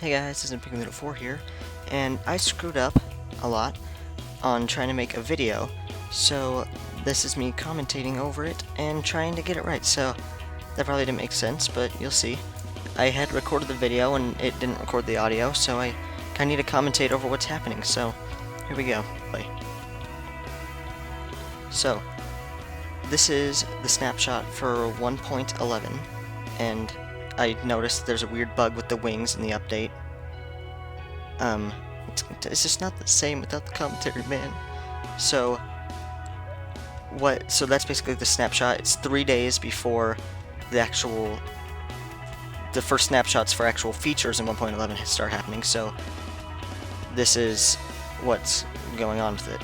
Hey guys, this is Piggy4 here, and I screwed up a lot on trying to make a video, so this is me commentating over it and trying to get it right. So that probably didn't make sense, but you'll see. I had recorded the video and it didn't record the audio, so I kind of need to commentate over what's happening. So here we go. Play. So this is the snapshot for 1.11, and I noticed there's a weird bug with the wings in the update. It's just not the same without the commentary, man. So that's basically the snapshot. It's 3 days before the first snapshots for actual features in 1.11 start happening. So this is what's going on with it.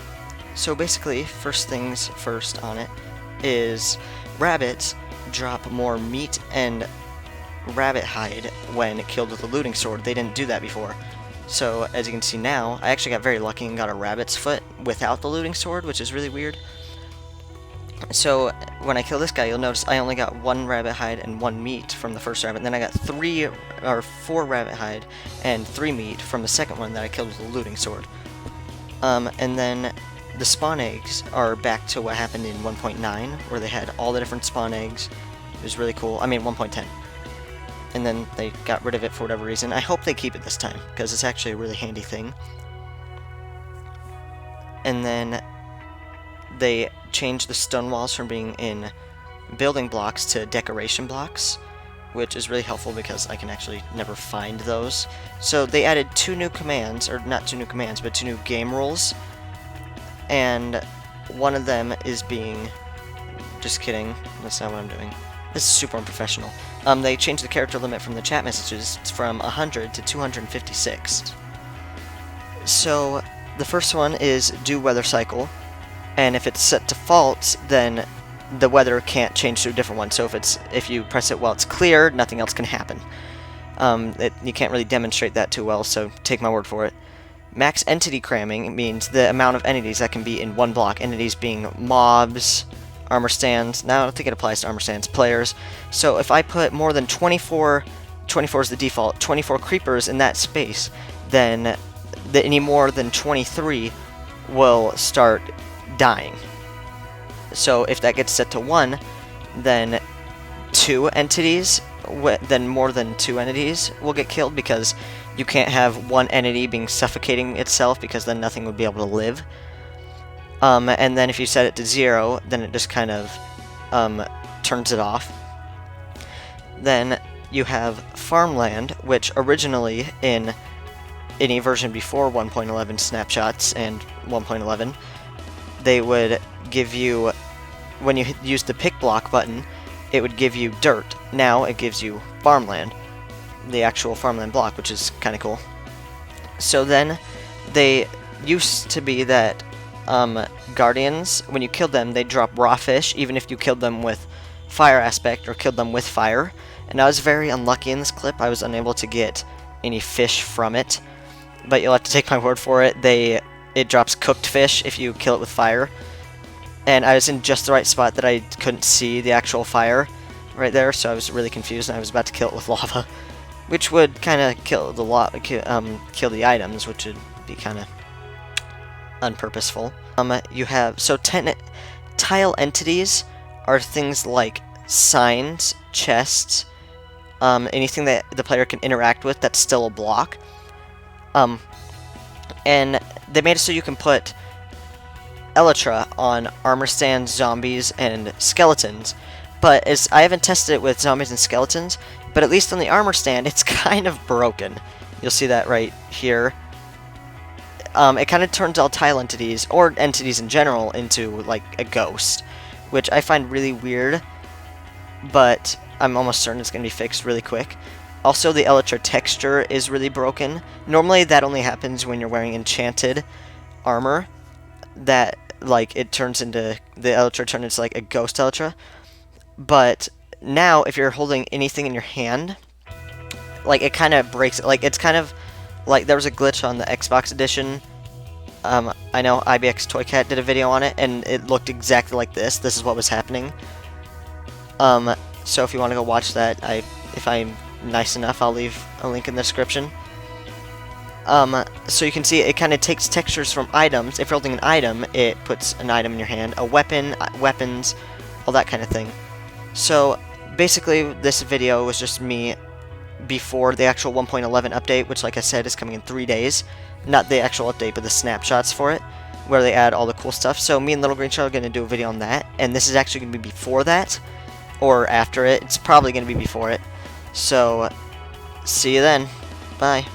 So basically, first things first on it is rabbits drop more meat and rabbit hide when killed with a looting sword. They didn't do that before. So as you can see now, I actually got very lucky and got a rabbit's foot without the looting sword, which is really weird. So when I kill this guy, you'll notice I only got 1 rabbit hide and 1 meat from the first rabbit, and then I got 4 rabbit hide and 3 meat from the second one that I killed with a looting sword. And then the spawn eggs are back to what happened in 1.9, where they had all the different spawn eggs. It was really cool. I mean 1.10. And then they got rid of it for whatever reason. I hope they keep it this time, because it's actually a really handy thing. And then they changed the stone walls from being in building blocks to decoration blocks, which is really helpful because I can actually never find those. So they added 2 new commands, or not 2 new commands, but 2 new game rules. And one of them is being... Just kidding, that's not what I'm doing. This is super unprofessional. They changed the character limit from the chat messages from 100 to 256. So the first one is do weather cycle, and if it's set to false, then the weather can't change to a different one. So if you press it while it's clear, nothing else can happen. You can't really demonstrate that too well, so take my word for it. Max entity cramming means the amount of entities that can be in one block. Entities being mobs, armor stands. Now I don't think it applies to armor stands, players. So if I put more than 24 is the default, 24 creepers in that space, then any more than 23 will start dying. So if that gets set to 1, then 2 entities, then more than 2 entities will get killed, because you can't have one entity being suffocating itself, because then nothing would be able to live. And then if you set it to 0, then it just kind of turns it off. Then you have farmland, which originally in any version before 1.11 snapshots and 1.11, they would give you, when you use the pick block button, it would give you dirt. Now it gives you farmland, the actual farmland block, which is kind of cool. So then they used to be that guardians, when you killed them, they drop raw fish, even if you killed them with fire aspect or killed them with fire. And I was very unlucky in this clip. I was unable to get any fish from it, but you'll have to take my word for it. It drops cooked fish if you kill it with fire, and I was in just the right spot that I couldn't see the actual fire right there, so I was really confused, and I was about to kill it with lava, which would kind of kill the items, which would be kind of unpurposeful. You have, so tile entities are things like signs, chests, anything that the player can interact with that's still a block. And they made it so you can put elytra on armor stands, zombies, and skeletons. But I haven't tested it with zombies and skeletons, but at least on the armor stand, it's kind of broken. You'll see that right here. It kind of turns all tile entities, or entities in general, into like a ghost, which I find really weird, but I'm almost certain it's going to be fixed really quick. Also, the elytra texture is really broken. Normally that only happens when you're wearing enchanted armor, that like the elytra turns into like a ghost elytra. But now if you're holding anything in your hand, like it kind of breaks it. Like it's kind of like there was a glitch on the Xbox edition. I know IBX Toycat did a video on it, and it looked exactly like this. This is what was happening. So if you want to go watch that, if I'm nice enough, I'll leave a link in the description. So you can see it kind of takes textures from items. If you're holding an item, it puts an item in your hand, a weapon, weapons, all that kind of thing. So basically, this video was just me before the actual 1.11 update, which, like I said, is coming in 3 days. Not the actual update, but the snapshots for it, where they add all the cool stuff. So me and Little Green Shell are going to do a video on that, and this is actually going to be before that, or after it. It's probably going to be before it. So, see you then. Bye.